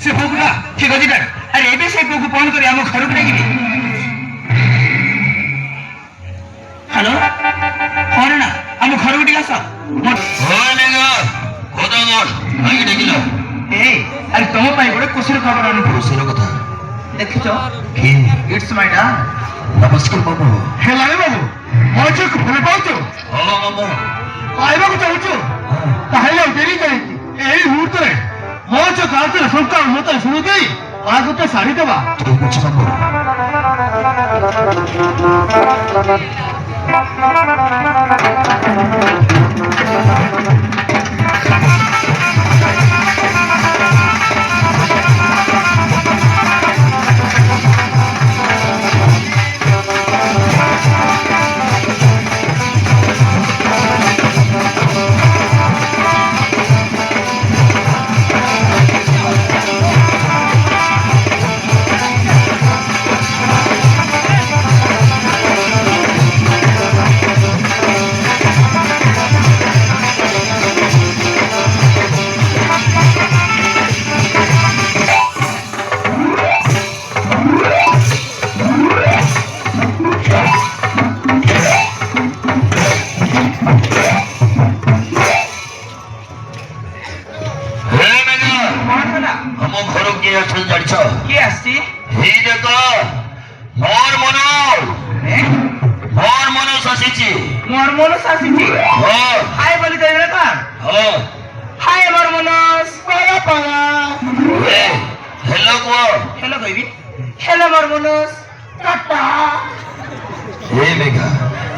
ସେ ପୁଅକୁ ଠିକ ଅଛି ଡାକ। ଆରେ ଏବେ ସେ ପୁଅକୁ ଫୋନ କରି ଆମ ଘରକୁ ନେଇକିବି। ହ୍ୟାଲୋ ହଁ ନା ଆମ ଘରକୁ ଟିକେ ଆସ। ଆରେ ତମ ପାଇଁ ଗୋଟେ ଖୁସିର ଖବର ଆଣୁ। ଖୁସିର କଥା ଦେଖିଛ ଇଟ୍ସ ମାଇ ଡା। ନମସ୍କାର ବାବୁ। ହେଲାଣି ବାବୁ ମୋ ଝିଅକୁ ଭଲ ପାଉଛୁ? ହଁ ବାବୁ ପାଇବାକୁ ଚାହୁଁଛୁ? ତାହେଲେ ଡେରି କାହିଁକି? ଏଇ ମୁହୂର୍ତ୍ତରେ ମୋ ଝିଅ କାହାତରେ ସନ୍ତାନ ମତେ ଶୁଣୁ ଦେଇ ଆଉ ଗୋଟେ ଶାଢ଼ୀ ଦେବା। ଠିକ ଅଛି ବାବୁ।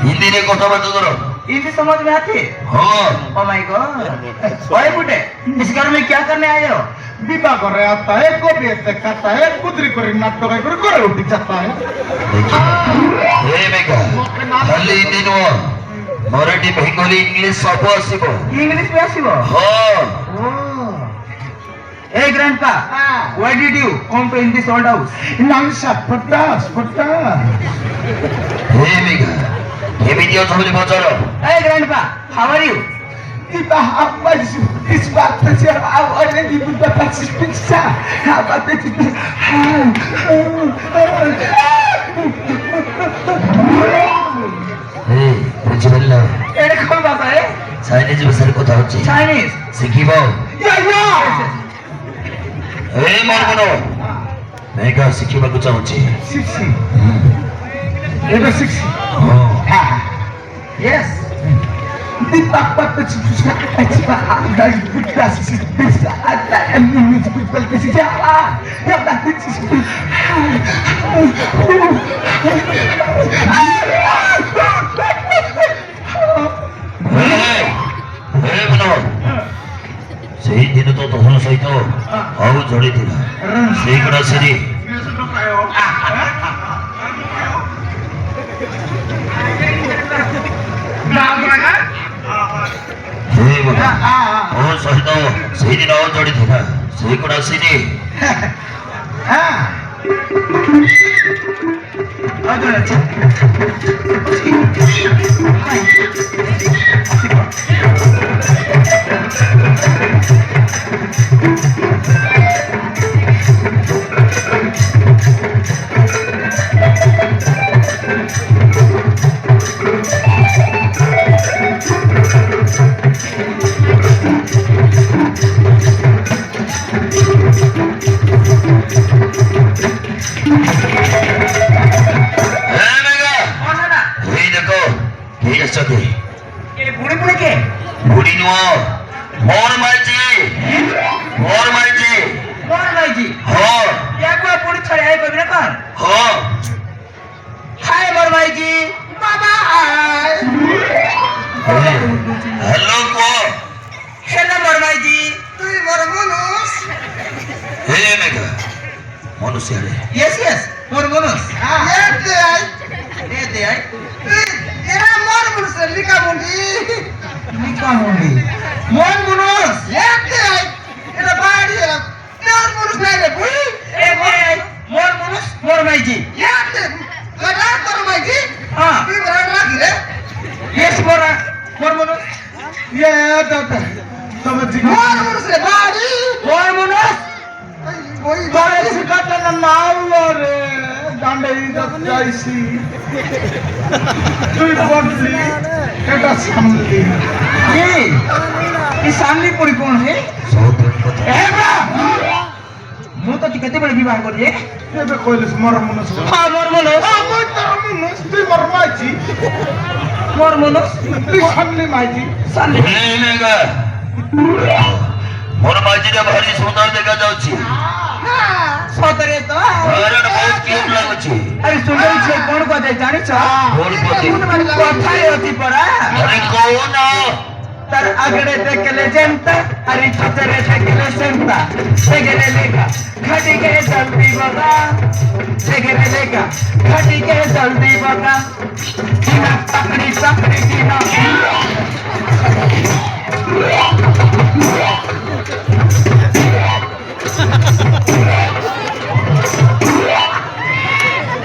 हिंदी में कथाबार्ता करो। हिंदी समझ में आती है? हाँ। Oh my God. ओए बुड्ढे, इस घर में क्या करने आए हो? विवाह कर रहा आता है, गोभी खाता है, कुदरी कर नाटक कर करे उठी जाता है। हे मेघा, खाली हिंदी नुह, मराठी, बेंगली, इंग्लिश सब आसीबो। इंग्लिश भी आसीबो? हाँ। Hey grandpa, why did you come to in this old house? Potas. Hey Megha, ये वीडियो समझ पहुंचाओ। Hey grandpa, how are you? This back to your already put the pizza. How about it? Hey, बुझिबल्ला। एरे कौन भाषा है? Chinese भाषा रे কথা হচ্ছে। Chinese? শিখিবো? Yeah. Hey মরমনো, মেঘা শিখিବାକୁ ଚାହୁଁଛି। 60. Ever 60? ହଁ। Yes. The papa to chica chica das putas pizza ada ini pizza pizza ya da pizza ସେଇ ଦିନ ତ ତୋର ସହିତ ଆଉ ଜଡ଼ିଥିଲା ସେଇଗୁଡ଼ା ସେରି ତୋ ସହିତ ସେଇଦିନ ଆଉ ଜଡ଼ିଥିଲା ସେଇଗୁଡ଼ା ସେରି बुढ़ी नुआ मोर माइजी हाँ क्या कोई पूरी छड़े है कोई ना कौन? हाँ हाय मोर भाईजी बाबा हेलो को हेलो मोर भाईजी तू मोर मनुष हे मेघा मनुष्य रे यस मोर मनुष ये दे आई तेरा मोर मनुष लिखा मुंडी मोर मनुष ये दे आई तेरा बाड़ी है मोर मनुष नहीं रे बुई ए मोर मनुष मोर भाईजी ये दे लगा मोर भाईजी हां तू बड़ा लगी रे यस मोर मनुष ये दादा समझ गए मोर मनुष रे बाड़ी मोर मनुष নাও রে গান্ডে ইজ্জত চাইছি তুই বললি এটা সামলি কি সামনে পড়ি কোন হে চৌধুরী কথা ମୁଁ ତ ଟିକେ କେତେବେଳେ ବିବାହ କରିଛି ଏବେ କହିଲିস ମୋର ମନସ ହଁ ମୋର ମନୋଜ আমার তোর মনস তুই মোর মাইছি ମୋର ମନୋଜ তুই সামলি মাইছি ସାଲି ହେ ମେଘା ମୋର ମାଝିରେ ଭାରି ସୁନ୍ଦର ଦେଖାଯାଉଛି ସତରେ ତ ହଇରାଣ ବହୁତ କ୍ୟୁଟ୍ ଲାଗୁଛି ଆରେ ସୁନ୍ଦରୀ ଝିଅ କଣ କୁହାଯାଏ ଜାଣିଛ କଣ କୁହାଯାଏ? କଥାରେ ଅଛି ପରା ଆରେ କହୁନ ତାର ଆଗରେ ଦେଖିଲେ ଯେନ୍ତା ଆରେ ଛତରେ ଦେଖିଲେ ସେନ୍ତା ସେଗରେ ଲେଖା ଘଟିକେ ଜଲ୍ଦି ବଗା ସେଗରେ ଲେଖା ଘଟିକେ ଜଲ୍ଦି ବଗା ଦିନା ପାକଡ଼ି ପାକଡ଼ି ଦିନା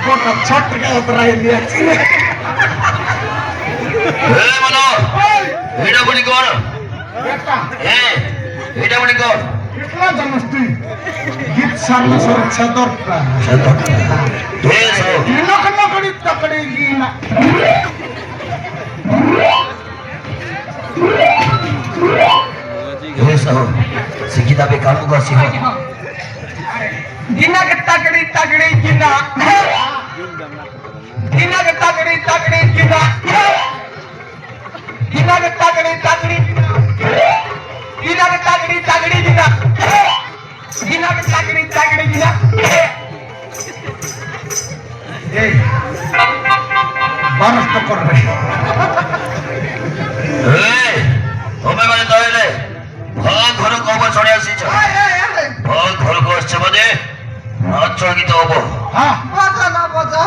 কোটা ছটকে উতরাই দিয়েছি ହେ ମନ ଏଇଟା ପୁଣି କଣ বেটা ହେ ଏଇଟା ପୁଣି କଣ কিতনা জানিস তুই গীত সারলে সর ছাদরটা ହେ ସୋ নক নকড়ি তকড়ি গিনা ହେ ସୋ ଶିକ୍ଷିତା ବେ କାମକୁ ଆସିବ दिना के तगड़ी तगड़ी गिना दिना के तगड़ी तगड़ी गिना दिना के तगड़ी तगड़ी दिना के तगड़ी तगड़ी गिना दिना के तगड़ी तगड़ी गिना এই 12 কর রে ହେ ତମେ ମାନେ ତାହେଲେ ଭଲ ଘର କବ ଶୁଣି ଆସିଛ ଭଲ ଘରକୁ ଆସିଛ ବୋଧେ ନାଚ ଗୀତ ହବ হ্যাঁ বাজা না বাজা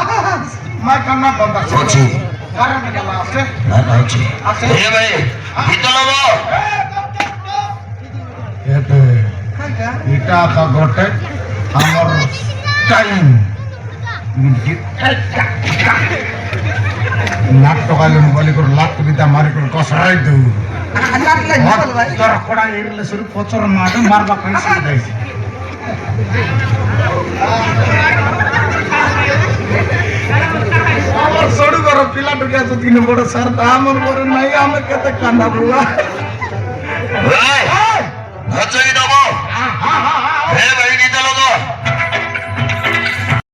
মাই কান্না বন্ধা ଅଛି কারণ গেল আছে ନା ନା ଅଛି ହେ ଭାଇ ଗୀତ ଲବ এতে এটা কা গোটে আমার টাইম নাক টকালে বলি করে লাত বিদা মারি করে কসরাই দেউ নাটলে বল ভাই তোর কোড়া এরলে শুরু পচর মাড মারবা কইছি দেইছি আমার সড়ু ঘর পিলা ঢুকে আছে তিন বড় স্যার আমার বড় নাই আমি কেতে কান্না বুয়া ହେ ନାଚ ଗୀତ ହବ ହେ ଭାଇ ଗୀତ ଲଗ